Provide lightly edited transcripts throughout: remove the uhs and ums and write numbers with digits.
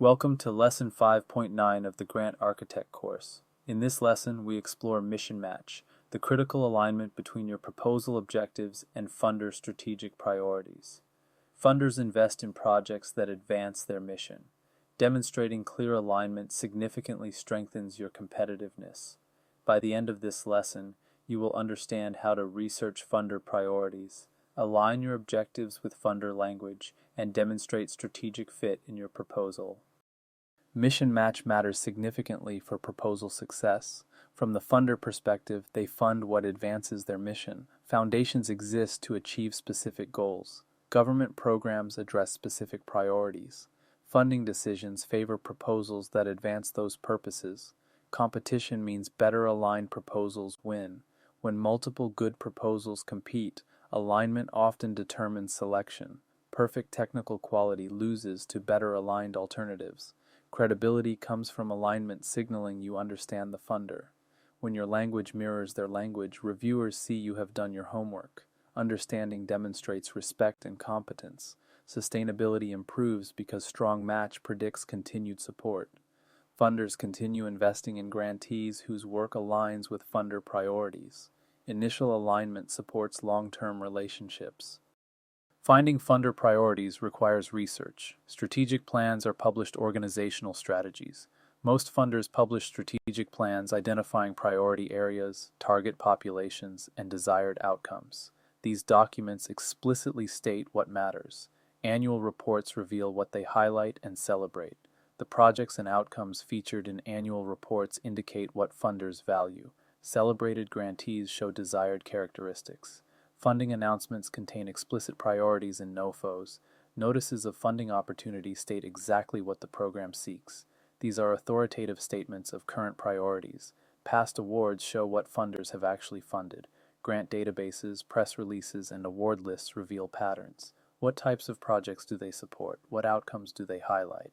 Welcome to Lesson 5.9 of the Grant Architect course. In this lesson, we explore mission match, the critical alignment between your proposal objectives and funder strategic priorities. Funders invest in projects that advance their mission. Demonstrating clear alignment significantly strengthens your competitiveness. By the end of this lesson, you will understand how to research funder priorities, align your objectives with funder language, and demonstrate strategic fit in your proposal. Mission match matters significantly for proposal success. From the funder perspective, they fund what advances their mission. Foundations exist to achieve specific goals. Government programs address specific priorities. Funding decisions favor proposals that advance those purposes. Competition means better aligned proposals win. When multiple good proposals compete, alignment often determines selection. Perfect technical quality loses to better aligned alternatives. Credibility comes from alignment signaling you understand the funder. When your language mirrors their language, reviewers see you have done your homework. Understanding demonstrates respect and competence. Sustainability improves because strong match predicts continued support. Funders continue investing in grantees whose work aligns with funder priorities. Initial alignment supports long-term relationships. Finding funder priorities requires research. Strategic plans are published organizational strategies. Most funders publish strategic plans identifying priority areas, target populations, and desired outcomes. These documents explicitly state what matters. Annual reports reveal what they highlight and celebrate. The projects and outcomes featured in annual reports indicate what funders value. Celebrated grantees show desired characteristics. Funding announcements contain explicit priorities and NOFOs. Notices of funding opportunities state exactly what the program seeks. These are authoritative statements of current priorities. Past awards show what funders have actually funded. Grant databases, press releases, and award lists reveal patterns. What types of projects do they support? What outcomes do they highlight?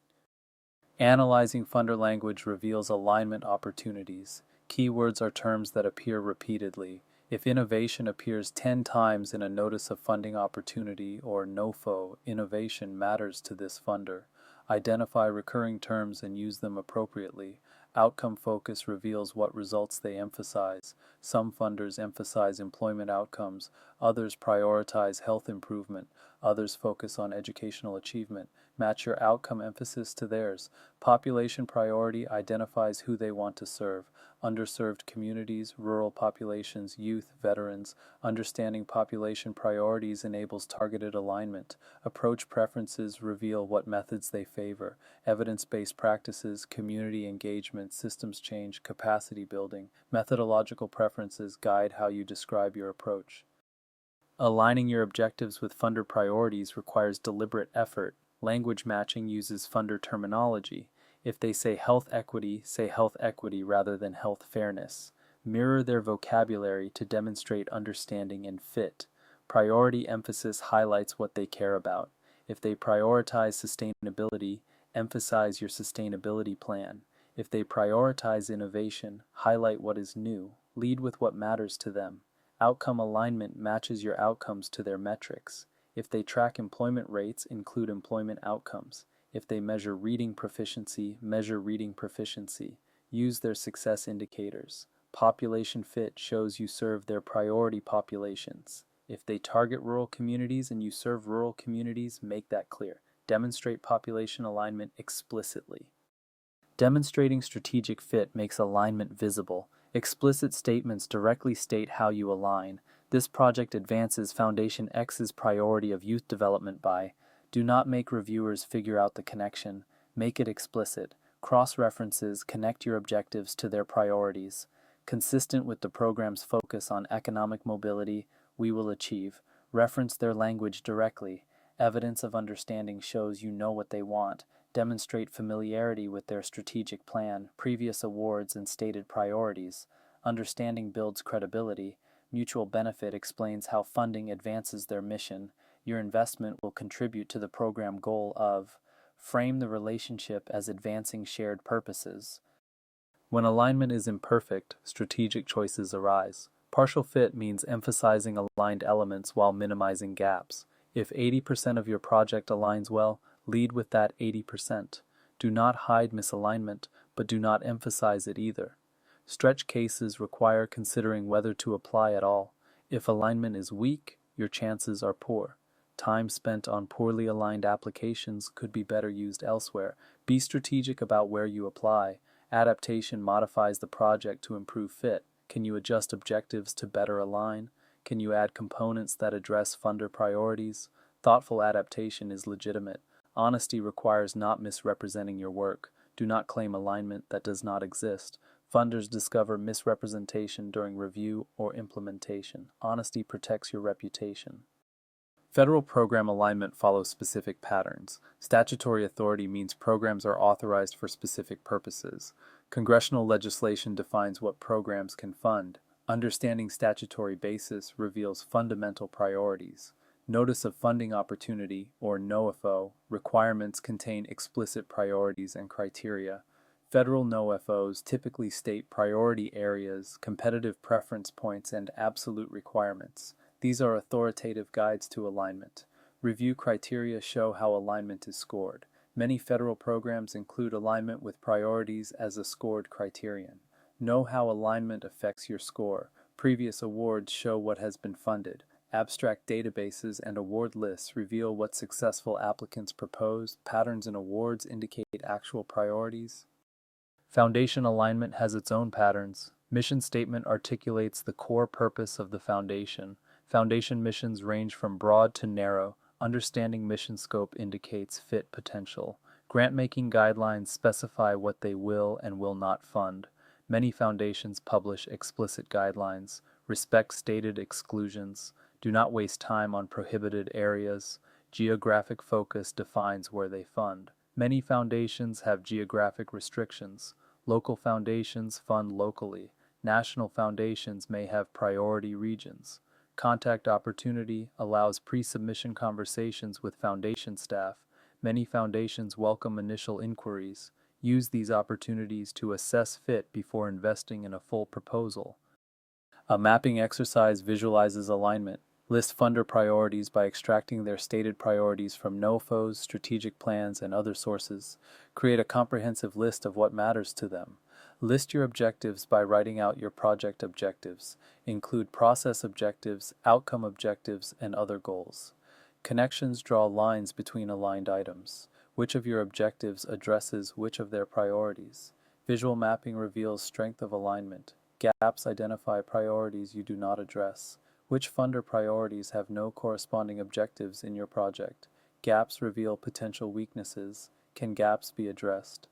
Analyzing funder language reveals alignment opportunities. Keywords are terms that appear repeatedly. If innovation appears 10 times in a notice of funding opportunity or NOFO, innovation matters to this funder. Identify recurring terms and use them appropriately. Outcome focus reveals what results they emphasize. Some funders emphasize employment outcomes, others prioritize health improvement, others focus on educational achievement. Match your outcome emphasis to theirs. Population priority identifies who they want to serve. Underserved communities, rural populations, youth, veterans. Understanding population priorities enables targeted alignment. Approach preferences reveal what methods they favor. Evidence-based practices, community engagement, systems change, capacity building. Methodological preferences guide how you describe your approach. Aligning your objectives with funder priorities requires deliberate effort. Language matching uses funder terminology. If they say health equity rather than health fairness. Mirror their vocabulary to demonstrate understanding and fit. Priority emphasis highlights what they care about. If they prioritize sustainability, emphasize your sustainability plan. If they prioritize innovation, highlight what is new. Lead with what matters to them. Outcome alignment matches your outcomes to their metrics. If they track employment rates, include employment outcomes. If they measure reading proficiency, measure reading proficiency. Use their success indicators. Population fit shows you serve their priority populations. If they target rural communities and you serve rural communities, make that clear. Demonstrate population alignment explicitly. Demonstrating strategic fit makes alignment visible. Explicit statements directly state how you align. This project advances Foundation X's priority of youth development by. Do not make reviewers figure out the connection. Make it explicit. Cross-references connect your objectives to their priorities. Consistent with the program's focus on economic mobility, we will achieve. Reference their language directly. Evidence of understanding shows you know what they want. Demonstrate familiarity with their strategic plan, previous awards, and stated priorities. Understanding builds credibility. Mutual benefit explains how funding advances their mission. Your investment will contribute to the program goal of. Frame the relationship as advancing shared purposes. When alignment is imperfect, strategic choices arise. Partial fit means emphasizing aligned elements while minimizing gaps. If 80% of your project aligns well, lead with that 80%. Do not hide misalignment, but do not emphasize it either. Stretch cases require considering whether to apply at all. If alignment is weak, your chances are poor. Time spent on poorly aligned applications could be better used elsewhere. Be strategic about where you apply. Adaptation modifies the project to improve fit. Can you adjust objectives to better align? Can you add components that address funder priorities? Thoughtful adaptation is legitimate. Honesty requires not misrepresenting your work. Do not claim alignment that does not exist. Funders discover misrepresentation during review or implementation. Honesty protects your reputation. Federal program alignment follows specific patterns. Statutory authority means programs are authorized for specific purposes. Congressional legislation defines what programs can fund. Understanding statutory basis reveals fundamental priorities. Notice of funding opportunity, or NOFO, requirements contain explicit priorities and criteria. Federal NOFOs typically state priority areas, competitive preference points, and absolute requirements. These are authoritative guides to alignment. Review criteria show how alignment is scored. Many federal programs include alignment with priorities as a scored criterion. Know how alignment affects your score. Previous awards show what has been funded. Abstract databases and award lists reveal what successful applicants proposed. Patterns in awards indicate actual priorities. Foundation alignment has its own patterns. Mission statement articulates the core purpose of the foundation. Foundation missions range from broad to narrow. Understanding mission scope indicates fit potential. Grant-making guidelines specify what they will and will not fund. Many foundations publish explicit guidelines. Respect stated exclusions. Do not waste time on prohibited areas. Geographic focus defines where they fund. Many foundations have geographic restrictions. Local foundations fund locally. National foundations may have priority regions. Contact opportunity allows pre-submission conversations with foundation staff. Many foundations welcome initial inquiries. Use these opportunities to assess fit before investing in a full proposal. A mapping exercise visualizes alignment. List funder priorities by extracting their stated priorities from NOFOs, strategic plans, and other sources. Create a comprehensive list of what matters to them. List your objectives by writing out your project objectives. Include process objectives, outcome objectives, and other goals. Connections draw lines between aligned items. Which of your objectives addresses which of their priorities? Visual mapping reveals strength of alignment. Gaps identify priorities you do not address. Which funder priorities have no corresponding objectives in your project? Gaps reveal potential weaknesses. Can gaps be addressed?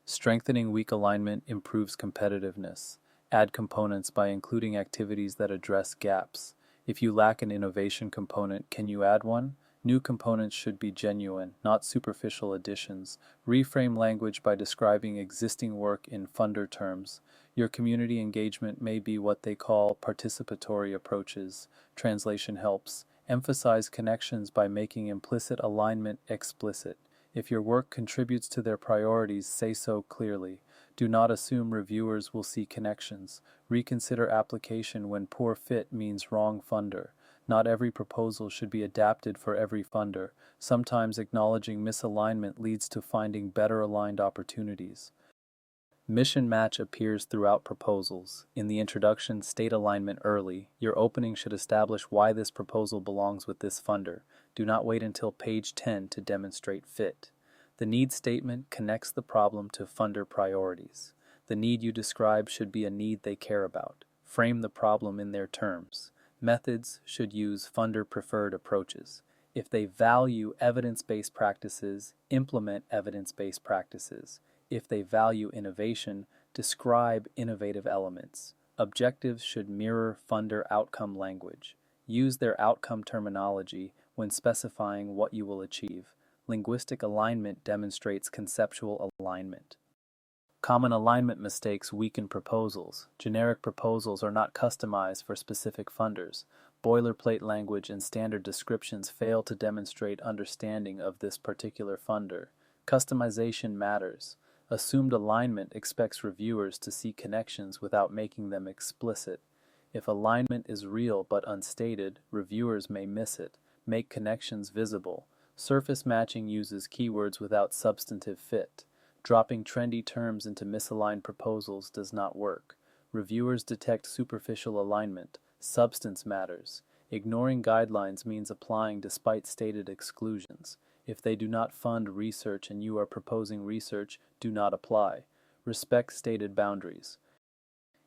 Strengthening weak alignment improves competitiveness. Add components by including activities that address gaps. If you lack an innovation component, can you add one? New components should be genuine, not superficial additions. Reframe language by describing existing work in funder terms. Your community engagement may be what they call participatory approaches. Translation helps. Emphasize connections by making implicit alignment explicit. If your work contributes to their priorities, say so clearly. Do not assume reviewers will see connections. Reconsider application when poor fit means wrong funder. Not every proposal should be adapted for every funder. Sometimes acknowledging misalignment leads to finding better aligned opportunities. Mission match appears throughout proposals. In the introduction, state alignment early. Your opening should establish why this proposal belongs with this funder. Do not wait until page 10 to demonstrate fit. The need statement connects the problem to funder priorities. The need you describe should be a need they care about. Frame the problem in their terms. Methods should use funder-preferred approaches. If they value evidence-based practices, implement evidence-based practices. If they value innovation, describe innovative elements. Objectives should mirror funder outcome language. Use their outcome terminology when specifying what you will achieve. Linguistic alignment demonstrates conceptual alignment. Common alignment mistakes weaken proposals. Generic proposals are not customized for specific funders. Boilerplate language and standard descriptions fail to demonstrate understanding of this particular funder. Customization matters. Assumed alignment expects reviewers to see connections without making them explicit. If alignment is real but unstated, reviewers may miss it. Make connections visible. Surface matching uses keywords without substantive fit. Dropping trendy terms into misaligned proposals does not work. Reviewers detect superficial alignment. Substance matters. Ignoring guidelines means applying despite stated exclusions. If they do not fund research and you are proposing research, do not apply. Respect stated boundaries.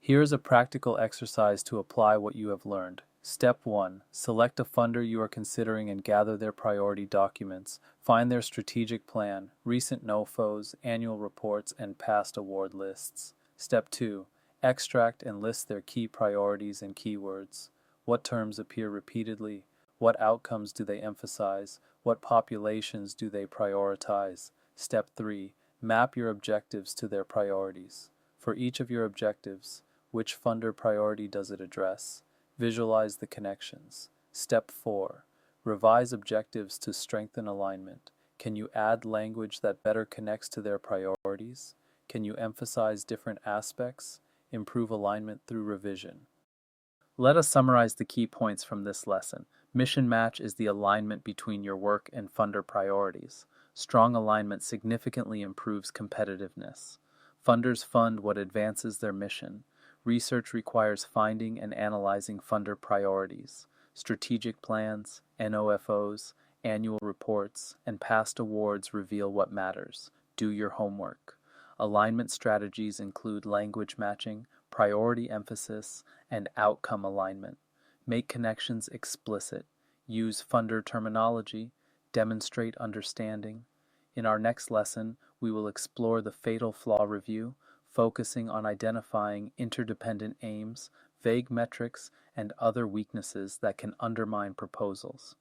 Here is a practical exercise to apply what you have learned. Step 1. Select a funder you are considering and gather their priority documents. Find their strategic plan, recent NOFOs, annual reports, and past award lists. Step 2. Extract and list their key priorities and keywords. What terms appear repeatedly? What outcomes do they emphasize? What populations do they prioritize? Step 3. Map your objectives to their priorities. For each of your objectives, which funder priority does it address? Visualize the connections. Step 4. Revise objectives to strengthen alignment. Can you add language that better connects to their priorities? Can you emphasize different aspects? Improve alignment through revision. Let us summarize the key points from this lesson. Mission match is the alignment between your work and funder priorities. Strong alignment significantly improves competitiveness. Funders fund what advances their mission. Research requires finding and analyzing funder priorities. Strategic plans, NOFOs, annual reports, and past awards reveal what matters. Do your homework. Alignment strategies include language matching, priority emphasis, and outcome alignment. Make connections explicit. Use funder terminology. Demonstrate understanding. In our next lesson, we will explore the fatal flaw review, focusing on identifying interdependent aims, vague metrics, and other weaknesses that can undermine proposals.